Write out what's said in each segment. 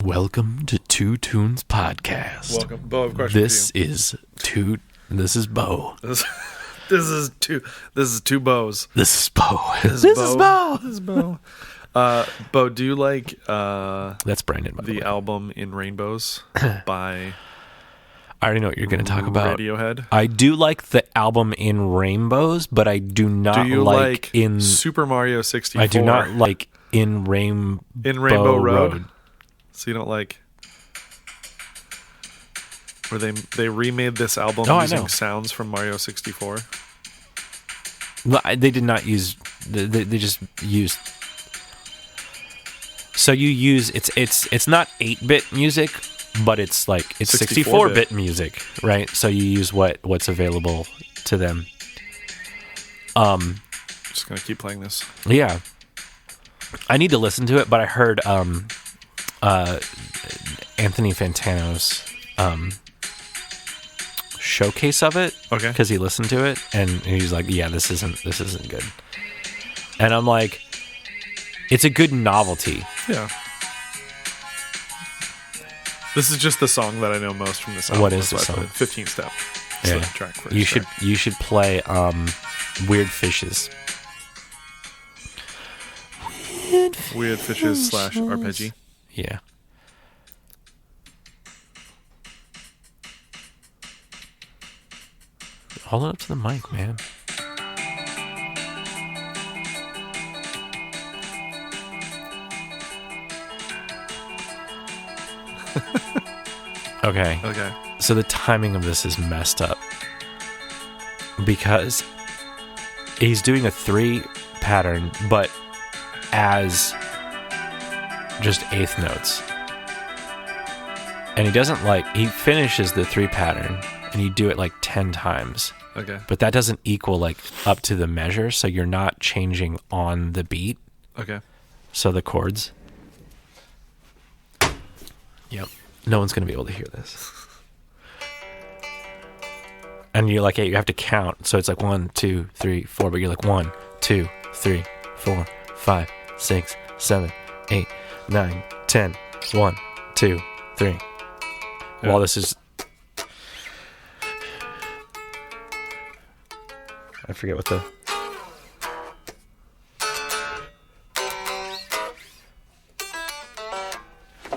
Welcome to Two Tunes Podcast. Welcome, Bo. I have a question This is Bo. This is two Bows. This is Bo. This is Bo. Bo, do you like That's Brandon, by the way. album In Rainbows by I already know what you're going to talk about. Radiohead? I do like the album In Rainbows, but I do not Do you like in Super Mario 64? I do not like In Rainbow Road. So you don't like where they remade this album using sounds from Mario 64? Well, they did not use. They just used. So you use it's not 8-bit music, but it's 64-bit music, right? So you use what's available to them. Just gonna keep playing this. Yeah, I need to listen to it, but I heard Anthony Fantano's showcase of it, Okay, because he listened to it and he's like, "Yeah, this isn't good," and I'm like, "It's a good novelty." yeah. This is just the song that I know most from this album. What is That's the why I song? put it. 15 Step. It's Yeah, the track first you track. should play Weird Fishes. Weird Fishes / Arpeggi. Yeah. Hold it up to the mic, man. Okay. Okay. So the timing of this is messed up because he's doing a 3 pattern, but as just 8th notes. And he finishes the 3 pattern and you do it like 10 times. Okay. But that doesn't equal up to the measure, so you're not changing on the beat. Okay. So the chords. Yep. No one's going to be able to hear this. And you have to count. So it's like 1, 2, 3, 4, but you're like 1, 2, 3, 4, 5, 6, 7, 8, 9, 10. 1, 2, 3. Yeah. While this is, I forget what the.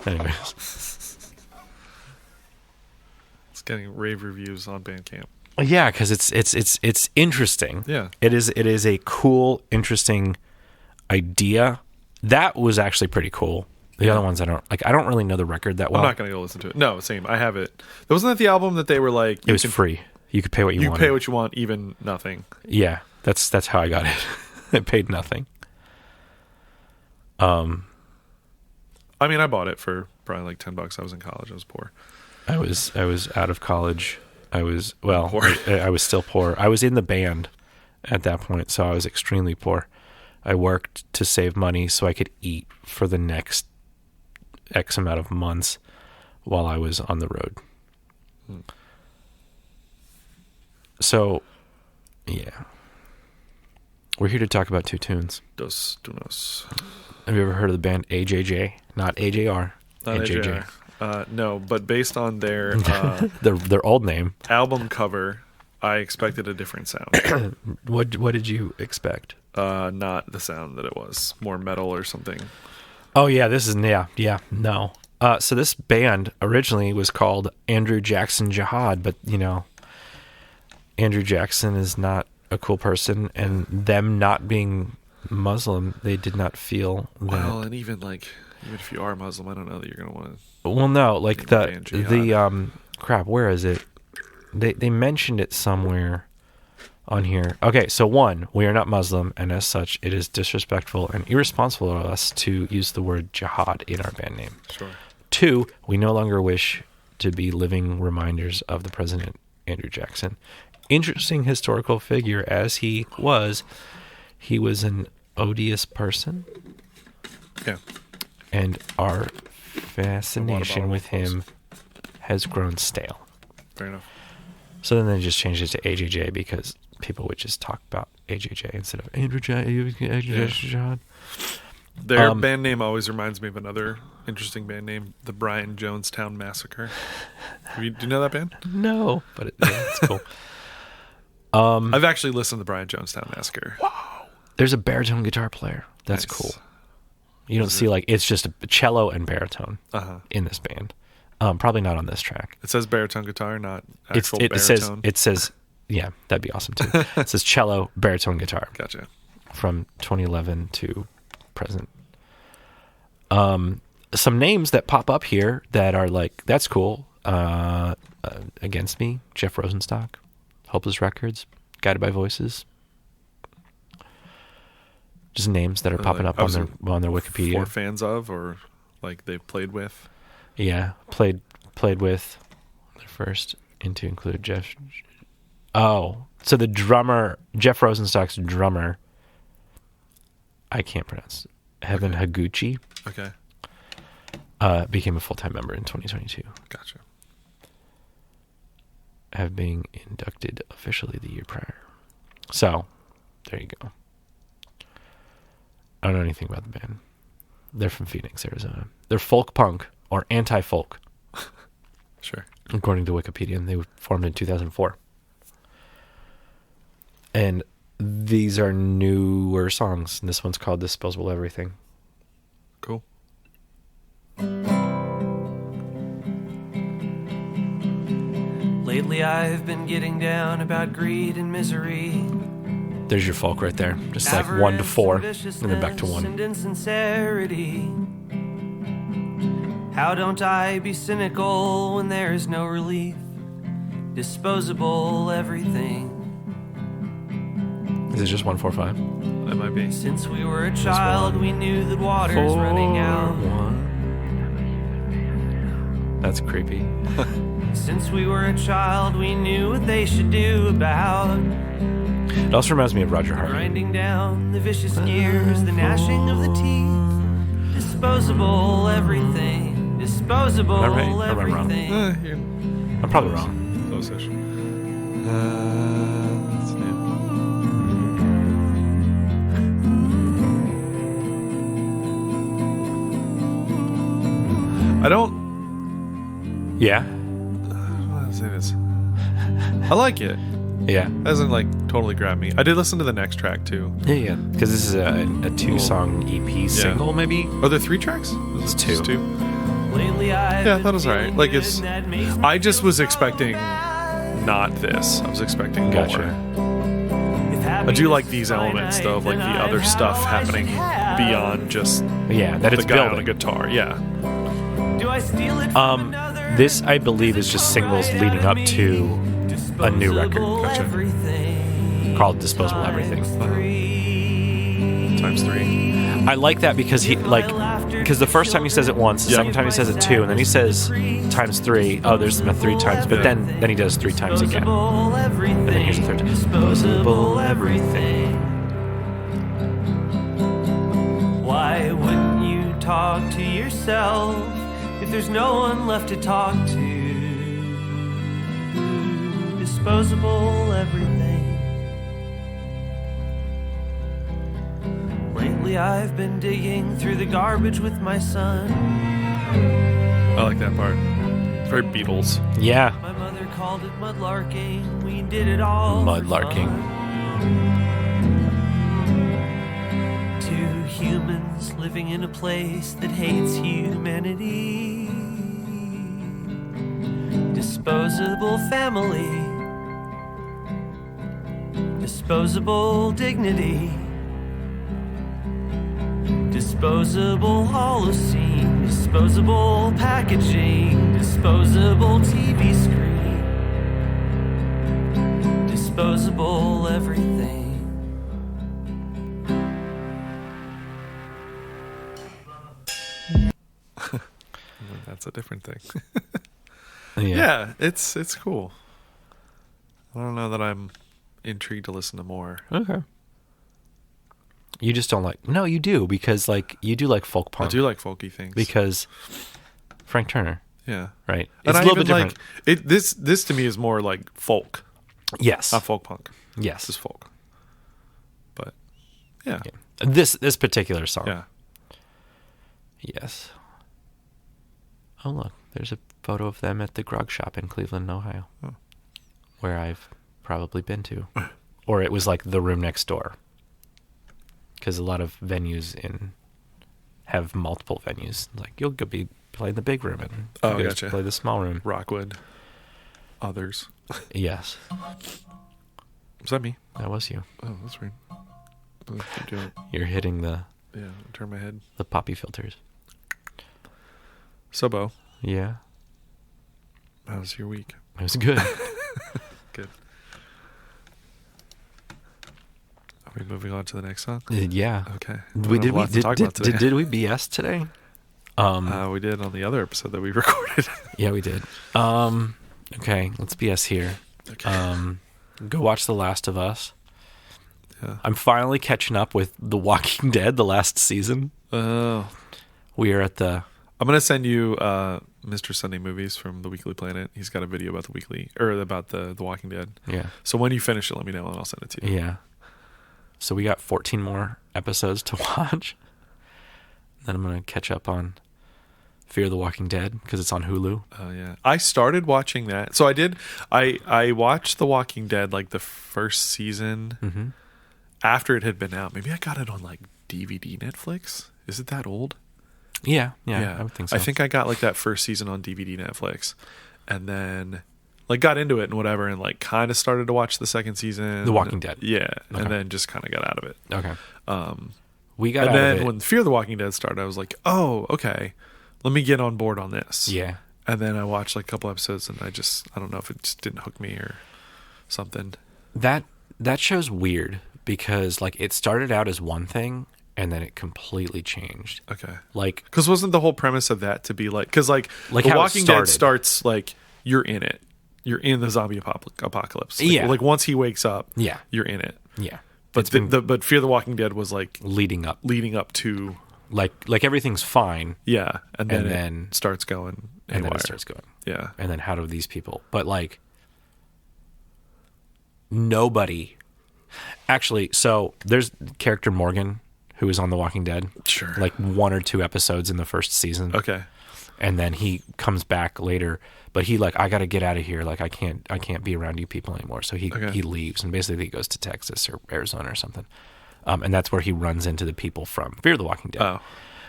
Anyways. It's getting rave reviews on Bandcamp. Yeah, because it's interesting. Yeah. It is a cool, interesting idea. That was actually pretty cool. The other ones I don't really know the record that well. I'm not going to go listen to it. No, same. I have it. Wasn't that the album that they were like... It was free. You could pay what you wanted. You pay what you want, even nothing. Yeah, that's how I got it. I paid nothing. I mean, I bought it for probably like $10. I was in college. I was poor. I was out of college. I was poor. I was still poor. I was in the band at that point, so I was extremely poor. I worked to save money so I could eat for the next X amount of months while I was on the road. So, yeah. We're here to talk about 2 tunes. Dos Tunos. Have you ever heard of the band AJJ? Not AJR. Not AJJ. No, but based on their Their old name. album cover, I expected a different sound. What did you expect? Not the sound that it was. More metal or something. Oh yeah, no. So this band originally was called Andrew Jackson Jihad, but Andrew Jackson is not a cool person, and them not being Muslim, they did not feel that. Well, and even if you are Muslim, I don't know that you're gonna want to. Well, no, crap. Where is it? They mentioned it somewhere on here. Okay, so 1, we are not Muslim, and as such, it is disrespectful and irresponsible of us to use the word jihad in our band name. Sure. 2, we no longer wish to be living reminders of the President Andrew Jackson. Interesting historical figure as he was an odious person. Yeah. And our fascination with him has grown stale. Fair enough. So then they just changed it to AJJ because people would just talk about AJJ instead of Andrew Jackson. Their band name always reminds me of another interesting band name, the Brian Jonestown Massacre. Do you know that band? No, but it's cool. I've actually listened to the Brian Jonestown Massacre. Wow. There's a baritone guitar player. That's Nice. cool. You don't see it's just a cello and baritone in this band. Probably not on this track. It says baritone guitar, not actual baritone. It says, yeah, that'd be awesome too. It says cello, baritone guitar. Gotcha. From 2011 to present. Some names that pop up here that are like, that's cool. Against Me, Jeff Rosenstock, Hopeless Records, Guided by Voices. Just names that are popping up on their Wikipedia. For fans of, or like they've played with. Yeah, played with. Their first into include Jeff. Oh, so the drummer, Jeff Rosenstock's drummer. I can't pronounce. Heaven Higuchi. Okay. Became a full-time member in 2022. Gotcha. Have been inducted officially the year prior. So, there you go. I don't know anything about the band. They're from Phoenix, Arizona. They're folk punk or anti-folk. Sure. According to Wikipedia, and they were formed in 2004. And these are newer songs. And this one's called Disposeable Everything. Cool. Lately I've been getting down about greed and misery. There's your folk right there. Just like 1 to 4, and then back to 1. And insincerity. How don't I be cynical when there is no relief? Disposable everything. Is it just 1, 4, 5? It might be. Since we were a child, we knew that water's running out. 1. That's creepy. Since we were a child, we knew what they should do about It also reminds me of Roger Hart. grinding down the vicious gears, the gnashing of the teeth. Disposable everything. Disposable Am I right? Or am I wrong? everything. I'm probably wrong. Close-ish. Let's see. I don't. Yeah? How do I say this? I like it. Yeah. It hasn't like totally grabbed me. I did listen to the next track too. Yeah. Because this is a 2-song EP single, maybe? Are there 3 tracks? It's Just 2. Lately Yeah, that was alright. Like it's. I just was expecting not this. I was expecting more. Gotcha. I do like these elements though, of like the other stuff happening beyond just Yeah, that the it's guy building. on a guitar. Yeah. Do I steal it from another? This, I believe, is just singles leading up to a new record. Gotcha. Called Disposable Everything. Times 3. I like that because because the first time he says it once, the Yeah. second time he says it 2, and then he says times 3. Oh, there's them 3 times, but then he does 3 times again. And then here's the third time. Disposable everything. Why wouldn't you talk to yourself if there's no one left to talk to? Disposable everything. Lately I've been digging through the garbage with my son. I like that part. It's very Beatles. Yeah. My mother called it mudlarking. We did it all. Mudlarking. Two humans living in a place that hates humanity. Disposable family. Disposable dignity. Disposable holocene. Disposable packaging. Disposable TV screen. Disposable everything. That's a different thing. Yeah. Yeah, it's cool. I don't know that I'm intrigued to listen to more. Okay. You just don't like... No, you do, because you do like folk I punk. do like folky things. Because Frank Turner, yeah. right? And It's I a little even bit different. like it. This to me is more like folk, Yes. not folk punk. Yes. This is folk. But yeah, This particular song. yeah. Yes. Oh, look, there's a photo of them at the grog shop in Cleveland, Ohio, where I've probably been to. Or it was like the room next door. Because a lot of venues have multiple venues. Like, you'll go be playing the big room and you'll gotcha. play the small room. Rockwood. Others. Yes. Was that me? That was you. Oh, that's weird. Keep doing it. You're hitting the Turn my head. poppy filters. So, Bo, Yeah. how was your week? It was good. Good. Are we moving on to the next song? Yeah. Okay. Did We have a lot to talk about today. we BS today? We did on the other episode that we recorded. Yeah, we did. Okay, let's BS here. Okay. Go watch The Last of Us. Yeah. I'm finally catching up with The Walking Dead, the last season. Oh. We are at the... I'm going to send you Mr. Sunday Movies from The Weekly Planet. He's got a video about the Walking Dead. Yeah. So when you finish it, let me know and I'll send it to you. Yeah. So we got 14 more episodes to watch. Then I'm going to catch up on Fear the Walking Dead because it's on Hulu. Oh, yeah. I started watching that. So I did. I watched The Walking Dead like the first season after it had been out. Maybe I got it on like DVD Netflix. Is it that old? Yeah, I would think so. I think I got like that first season on DVD Netflix and then like got into it and whatever and like kind of started to watch the second season. The Walking Dead. Yeah. Okay. And then just kind of got out of it. Okay. We got and out then of it. when Fear the Walking Dead started, I was like, oh, okay. Let me get on board on this. Yeah. And then I watched like a couple episodes and I don't know if it just didn't hook me or something. That show's weird because like it started out as one thing and then it completely changed. Okay. Like, because wasn't the whole premise of that to be like, because like The how it Walking Dead started. starts like you're in it. You're in the zombie apocalypse. Like, Yeah. Like once he wakes up, Yeah. you're in it. yeah. But but Fear the Walking Dead was like Leading up. to Like everything's fine and then then- it starts going and then haywire. it starts going. Yeah. And then how do these people? But like nobody actually, so there's character Morgan who was on The Walking Dead. Sure. Like 1 or 2 episodes in the first season. Okay. And then he comes back later, but he like, I got to get out of here. Like I can't be around you people anymore. So he leaves and basically he goes to Texas or Arizona or something. And that's where he runs into the people from Fear the Walking Dead. Oh.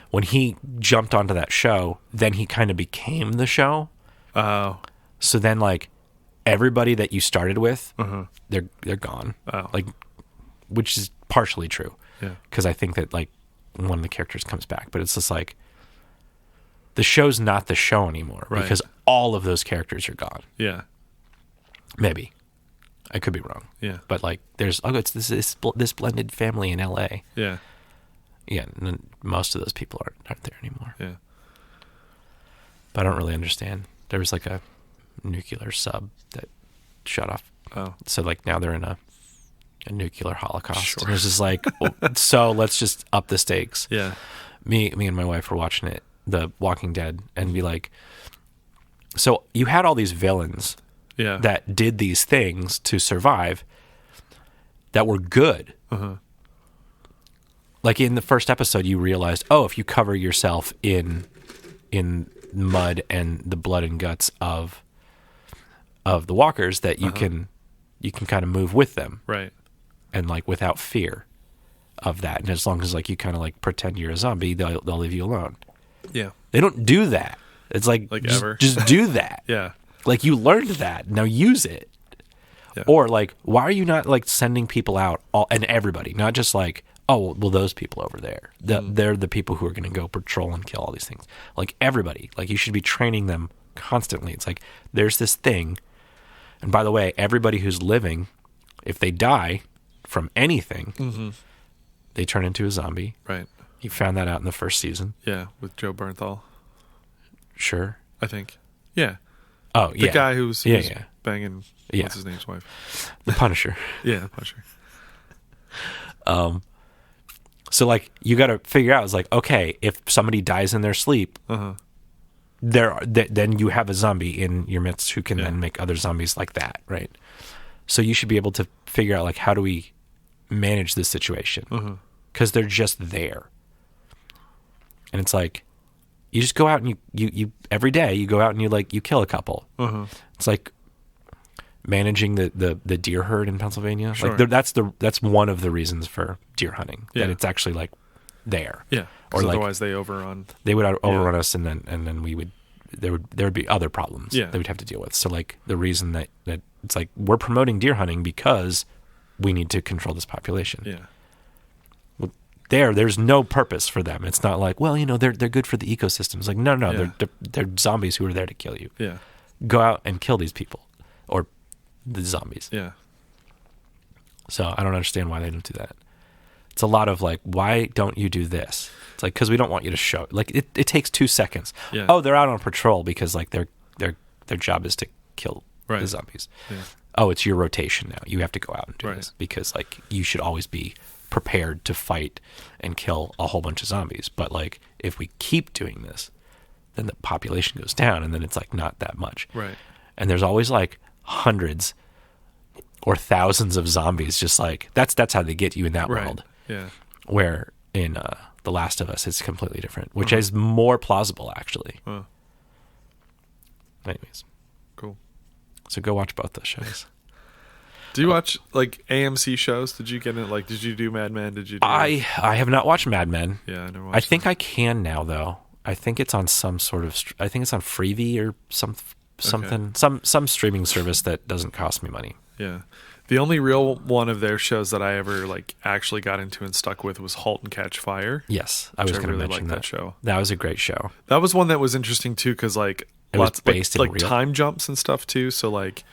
When he jumped onto that show, then he kind of became the show. Oh. So then like everybody that you started with, they're gone. Oh. Like, which is partially true. Yeah. Because I think that like one of the characters comes back, but it's just like the show's not the show anymore because all of those characters are gone. Yeah. Maybe I could be wrong. Yeah. But like there's it's this blended family in LA. Yeah. Yeah, and most of those people aren't there anymore. Yeah. But I don't really understand. There was like a nuclear sub that shut off. Oh. So like now they're in a nuclear holocaust. Sure. And it's just like, well, so let's just up the stakes. Yeah. Me and my wife were watching it, The Walking Dead, and be like, so you had all these villains Yeah. that did these things to survive that were good. Like in the first episode, you realized, oh, if you cover yourself in mud and the blood and guts of the walkers, that you can kind of move with them, Right. and like without fear of that. And as long as like you kind of like pretend you're a zombie, they'll leave you alone. Yeah. They don't do that. It's like ever. just do that. Yeah. Like you learned that. Now use it. Yeah. Or like, why are you not like sending people out and everybody, not just like, oh, well, those people over there, they're the people who are going to go patrol and kill all these things. Like everybody, like you should be training them constantly. It's like, there's this thing. And by the way, everybody who's living, if they die from anything, they turn into a zombie. Right. You found that out in the first season. Yeah. With Joe Bernthal, Sure. I think. Yeah. Oh, The yeah. guy who's Yeah. banging, Yeah. what's his name's wife? The Punisher. Yeah, the Punisher. So like you got to figure out, it's like, okay, if somebody dies in their sleep, then you have a zombie in your midst who can then make other zombies like that, right? So you should be able to figure out like, how do we manage this situation? Because they're just there. And it's like, You just go out and you every day you go out and you kill a couple. It's like managing the deer herd in Pennsylvania. Sure. Like that's one of the reasons for deer hunting. Yeah. That it's actually like there. Yeah. Or like otherwise they overrun. They would overrun us, and then we would there would be other problems Yeah. that we'd have to deal with. So like the reason that it's like we're promoting deer hunting because we need to control this population. Yeah. Well, there's no purpose for them. It's not like, well, they're good for the ecosystem. It's like no, Yeah. they're zombies who are there to kill you. Yeah. Go out and kill these people or the zombies. Yeah. So I don't understand why they don't do that. It's a lot of like, why don't you do this? It's like, because we don't want you to show. Like it takes 2 seconds. Yeah. Oh, they're out on patrol because like their job is to kill Right. the zombies. Yeah. Oh, it's your rotation now. You have to go out and do Right. this because like you should always be prepared to fight and kill a whole bunch of zombies. But like if we keep doing this, then the population goes down, and then it's like not that much. Right. And there's always like hundreds or thousands of zombies. Just like that's how they get you in that Right. world. Yeah. Where in The Last of Us, it's completely different, which is more plausible actually. Anyways, Cool. so go watch both those shows. Do you watch like AMC shows? Did you get it? Like, did you do Mad Men? Did you? Do I have not watched Mad Men. Yeah, I never watched. I think I can now though. I think it's on some sort of. I think it's on Freevee or something. Some streaming service that doesn't cost me money. Yeah. The only real one of their shows that I ever like actually got into and stuck with was *Halt and Catch Fire*. Yes, I was going to really mention liked that show. That was a great show. That was one that was interesting too, because like It was lots based in like real- time jumps and stuff too. So like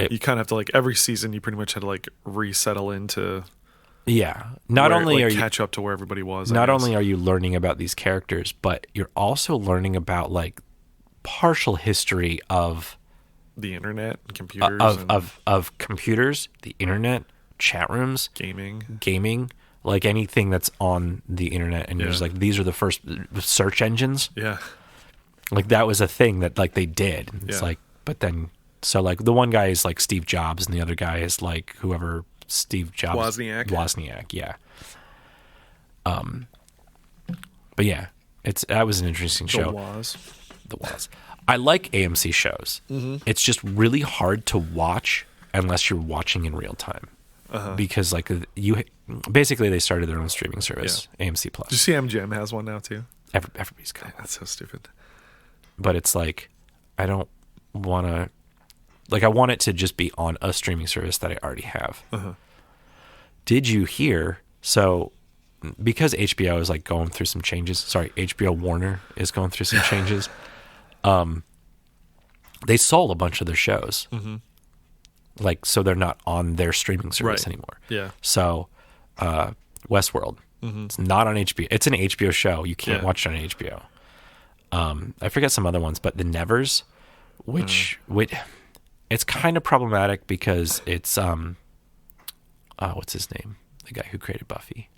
you kind of have to like every season you pretty much had to like resettle into. Yeah, not where, only like, are you catch up to where everybody was. not only are you learning about these characters, but you're also learning about like partial history of the internet and computers and of computers, the internet, chat rooms, gaming. like anything that's on the internet, and you're just like, these are the first search engines. Yeah. Like that was a thing that like they did. It's Yeah. like, but then so like the one guy is like Steve Jobs, and the other guy is like whoever Steve Jobs Wozniak, yeah. But yeah, that was an interesting show. The Woz. I like AMC shows. It's just really hard to watch unless you're watching in real time. Because like basically they started their own streaming service, AMC Plus. Did you see MGM has one now too? Everybody's got one. That's so stupid. But it's like I don't want to. Like I want it to just be on a streaming service that I already have. Did you hear? So because HBO is like going through some changes. Sorry, HBO Warner is going through some changes. They sold a bunch of their shows. Like, so they're not on their streaming service anymore. Yeah. So, Westworld, it's not on HBO. It's an HBO show. You can't watch it on HBO. I forget some other ones, but The Nevers, which it's kind of problematic because it's what's his name? The guy who created Buffy.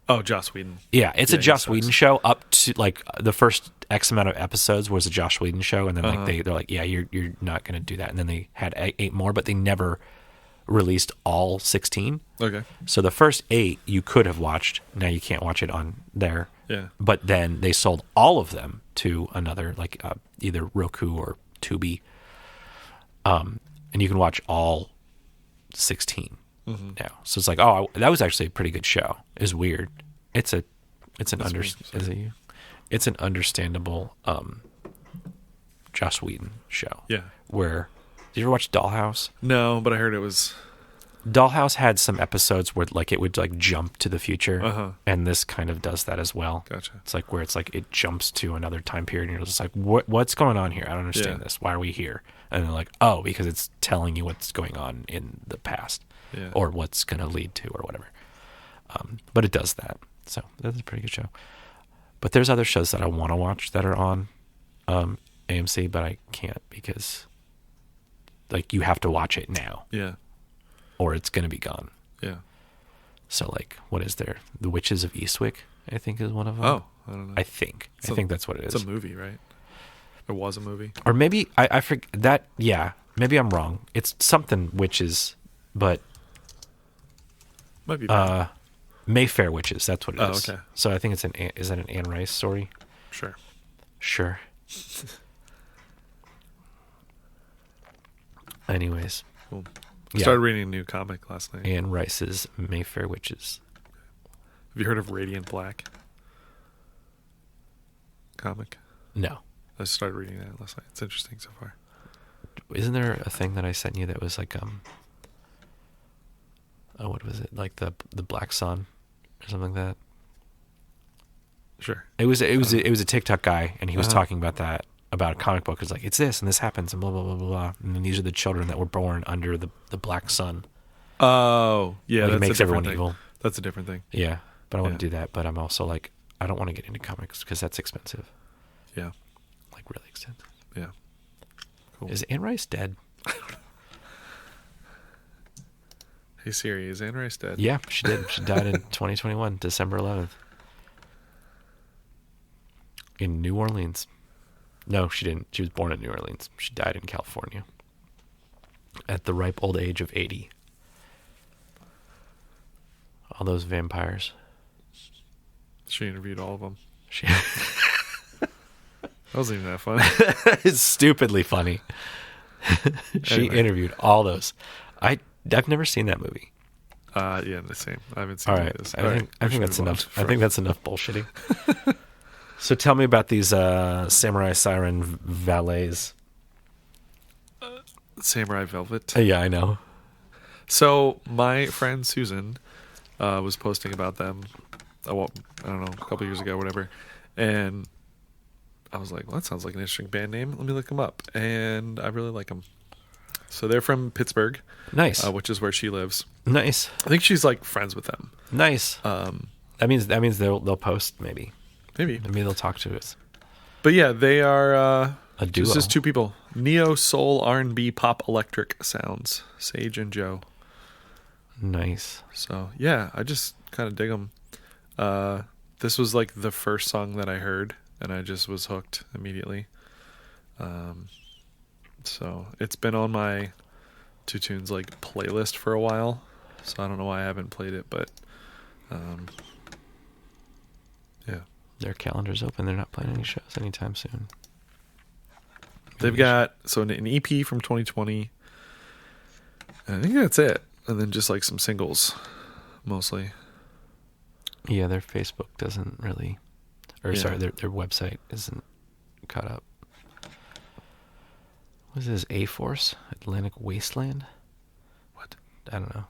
Oh, Joss Whedon. Yeah, it's a he Joss sucks. Whedon show. Up to like the first X amount of episodes was a Joss Whedon show, and then like they're like, yeah, you're not going to do that. And then they had 8 more, but they never released all 16. Okay. So the first 8 you could have watched. Now you can't watch it on there. Yeah. But then they sold all of them to another like either Roku or Tubi, and you can watch all 16 now. So it's like, oh, that was actually a pretty good show. It's weird. It's an understandable Joss Whedon show. Yeah. Where did you ever watch Dollhouse? No, but I heard it was. Dollhouse had some episodes where like it would like jump to the future, and this kind of does that as well. Gotcha. It's like where it's like it jumps to another time period, and you're just like, what's going on here? I don't understand Yeah. this. Why are we here? And they're like, oh, because it's telling you what's going on in the past, or what's going to lead to, or whatever. But it does that, so that's a pretty good show. But there's other shows that I want to watch that are on AMC, but I can't because like you have to watch it now. Yeah. Or it's going to be gone. Yeah. So, like, what is there? The Witches of Eastwick, I think, is one of them. Oh, I don't know. I think that's what it is. It's a movie, right? It was a movie. Or maybe, I forget that, yeah, maybe I'm wrong. It's something witches, but Might be bad. Mayfair Witches, that's what it is. Okay. So I think it's is that an Anne Rice story? Sure. Sure. Anyways. Cool. Yeah. Started reading a new comic last night. Anne Rice's Mayfair Witches. Have you heard of Radiant Black? Comic. No. I started reading that last night. It's interesting so far. Isn't there a thing that I sent you that was like oh, what was it? Like the Black Sun or something like that? Sure. It was a TikTok guy, and he was talking about that, about a comic book. It's like, it's this and this happens and blah blah blah blah blah. And then these are the children that were born under the Black Sun. Oh, yeah, Like, that's it makes a different everyone thing. evil. That's a different thing. Yeah, but I want Yeah. to do that. But I'm also like, I don't want to get into comics because that's expensive. Yeah. Like really expensive. Yeah. Cool. Is Anne Rice dead? Hey Siri, is Anne Rice dead? Yeah, she did. She died in 2021, December 11th. In New Orleans. No, she didn't. She was born in New Orleans. She died in California. At the ripe old age of 80. All those vampires. She interviewed all of them. She That wasn't even that funny. It's stupidly funny. She Anyway. interviewed all those. I've never seen that movie. Yeah, the same. I haven't seen All any right. of this. I think that's enough. I think that's enough bullshitting. So tell me about these Samurai Siren valets. Samurai Velvet. Yeah, I know. So my friend Susan was posting about them. I don't know, a couple years ago, whatever. And I was like, well, that sounds like an interesting band name. Let me look them up. And I really like them. So they're from Pittsburgh. Nice. Which is where she lives. Nice. I think she's like friends with them. Nice. That means they'll post maybe. Maybe they'll talk to us. But yeah, they are A duo. It's just two people. Neo soul R&B pop electric sounds. Sage and Joe. Nice. So yeah, I just kind of dig them. This was like the first song that I heard, and I just was hooked immediately. So it's been on my Two Tunes like playlist for a while. So I don't know why I haven't played it, but yeah. Their calendar's open. They're not playing any shows anytime soon. They've got an EP from 2020. And I think that's it. And then just like some singles, mostly. Yeah, their Facebook doesn't really, or Yeah. sorry, their website isn't caught up. What is this? A-Force? Atlantic Wasteland? What? I don't know.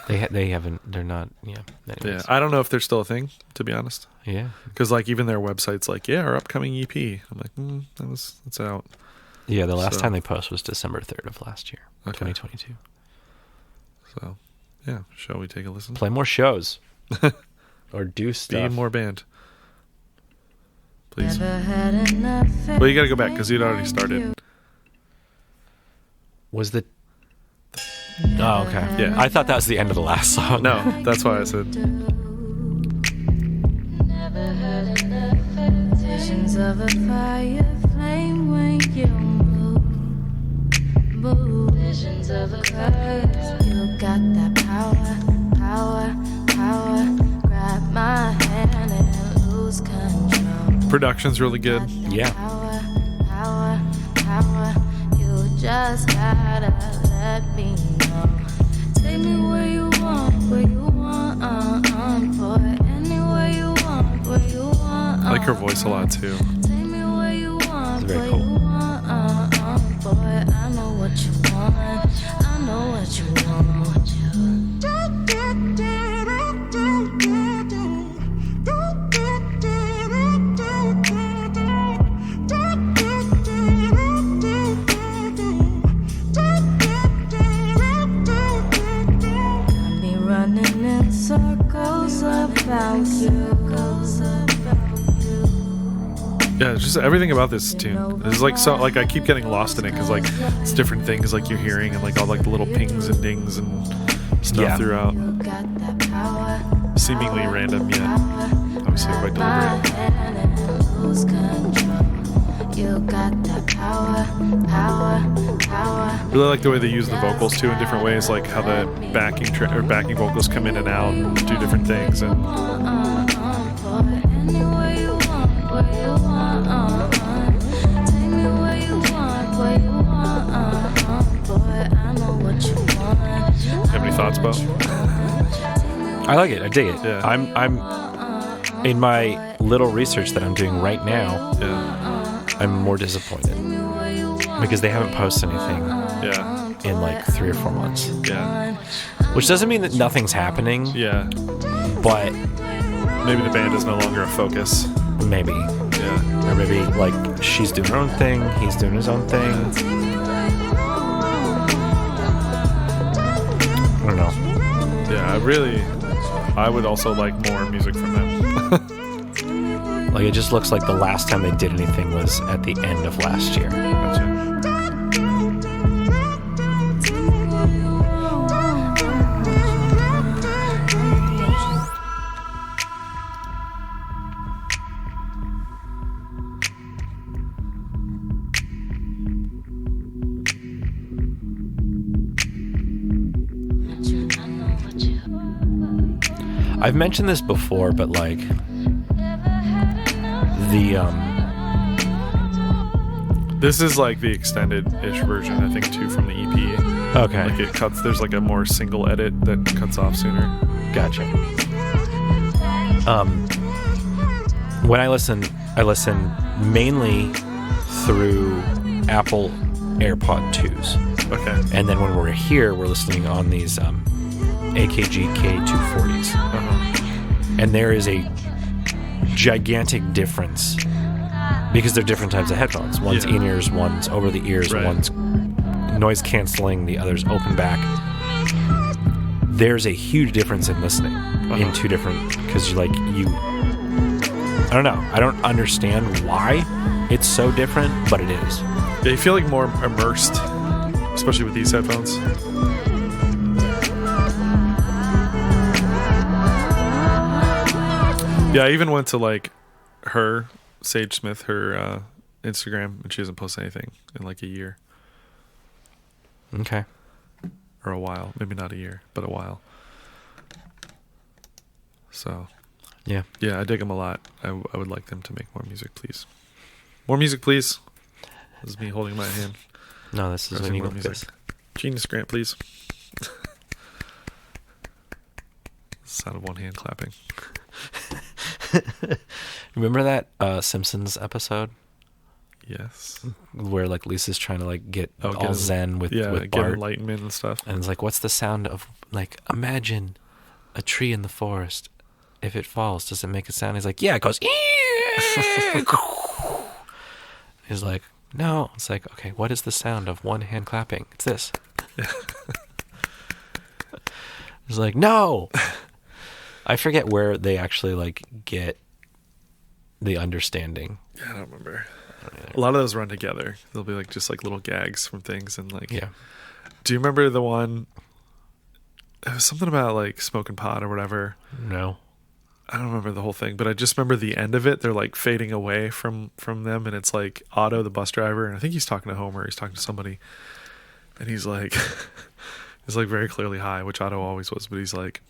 They haven't. They're not. Yeah. Anyways. Yeah, I don't know if they're still a thing, to be honest. Yeah. Because like even their website's like, yeah, our upcoming EP. I'm like, that's out. Yeah. The last So- time they posted was December 3rd of last year, Okay. 2022. So, yeah, shall we take a listen? Play more shows, or do Be stuff. more band, please. Never had enough. Well, you got to go back because you'd already started. Was the? Oh, okay. Yeah. I thought that was the end of the last song. No, that's why I said. Never had enough visions of a fire flame when you move. Visions of a fire. You got that power. Grab my hand and lose control. Production's really good. Yeah. Power. You just gotta let me know. Take me where you want, boy. Anywhere you want, where you want. I like her voice a lot too. Take me where you want, It's very where cool. you want, boy. I know what you want. I know what you want. I be running in circles about you. Yeah, it's just everything about this tune. It's like so. Like I keep getting lost in it because like it's different things like you're hearing and like all like the little pings and dings and stuff Yeah. throughout. Got that power. Seemingly random yet obviously quite deliberate. Lose control. You got that power. Really like the way they use the vocals too in different ways, like how the backing vocals come in and out and do different things. And Anywhere you want, where you want. Dispo. I like it. I dig it. Yeah. I'm in my little research that I'm doing right now. Yeah. I'm more disappointed because they haven't posted anything Yeah. in like 3 or 4 months. Yeah. Which doesn't mean that nothing's happening, Yeah. but Maybe the band is no longer a focus. maybe. Yeah. Or maybe like she's doing her own thing, he's doing his own thing. I don't know. Yeah, I would also like more music from them. Like it just looks like the last time they did anything was at the end of last year. Gotcha. I've mentioned this before, but like This is like the extended-ish version, I think, too, from the EP. okay, Like it cuts. There's like a more single edit that cuts off sooner. gotcha. When I listen mainly through Apple AirPod 2s, Okay. and then when we're here, we're listening on these AKG K240s, and there is a gigantic difference because they're different types of headphones. One's Yeah. in-ears, one's over the ears, Right. one's noise canceling, the other's open back. There's a huge difference in listening in two different, because I don't know, I don't understand why it's so different, but it is. Yeah, you feel like more immersed, especially with these headphones. Yeah, I even went to like her, Sage Smith, her Instagram, and she hasn't posted anything in like a year Okay. or a while. Maybe not a year, but a while. So, Yeah. yeah, I dig them a lot. I would like them to make more music, please. More music, please. This is me holding my hand. No, this is Pressing when you more go music. this. Genius Grant, please. Sound of one hand clapping. Remember that Simpsons episode Yes. where like Lisa's trying to like get Oh, all zen with get Bart, enlightenment and stuff. and it's like, what's the sound of, like, imagine a tree in the forest. If it falls, does it make a sound? He's like, yeah, it goes. He's like, no. It's like, okay, what is the sound of one hand clapping? It's this. He's like, no. I forget where they actually like get the understanding. Yeah, I don't remember. A lot of those run together. They'll be like just like little gags from things and like. Yeah. Do you remember the one? It was something about like smoking pot or whatever. No. I don't remember the whole thing, but I just remember the end of it. They're like fading away from them, and it's like Otto, the bus driver, and I think he's talking to Homer. He's talking to somebody, and he's like, he's like very clearly high, which Otto always was. But he's like,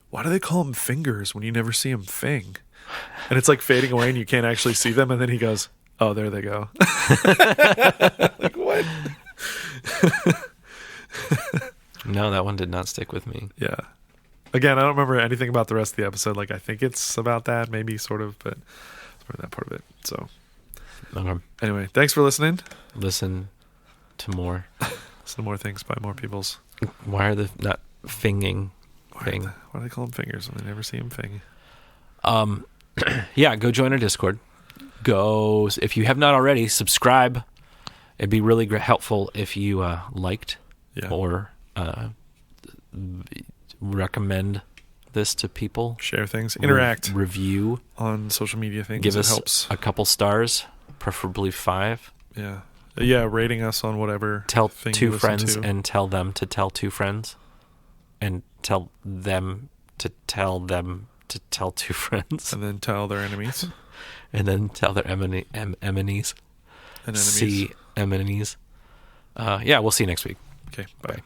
why do they call them fingers when you never see them fing? And it's like fading away, and you can't actually see them. And then he goes, oh, there they go. Like what? No, that one did not stick with me. Yeah. Again, I don't remember anything about the rest of the episode. Like, I think it's about that, maybe, sort of, but it's part of that part of it. So, Okay. anyway, thanks for listening. Listen to more. Some more things by more people's. Why are the not finging thing? Why do they call them fingers when they never see them fing? Yeah, go join our Discord. Go, if you have not already, subscribe. It'd be really helpful if you liked Yeah. or recommend this to people. Share things. Interact Review. on social media things. Give it us helps. a couple stars, preferably 5. Yeah. Yeah, rating us on whatever. Tell thing 2 you listen friends to. and tell them to tell 2 friends. And tell them to tell them to tell 2 friends. And then tell their enemies. And then tell their enemies. And enemies. See enemies. Yeah, we'll see you next week. Okay, bye.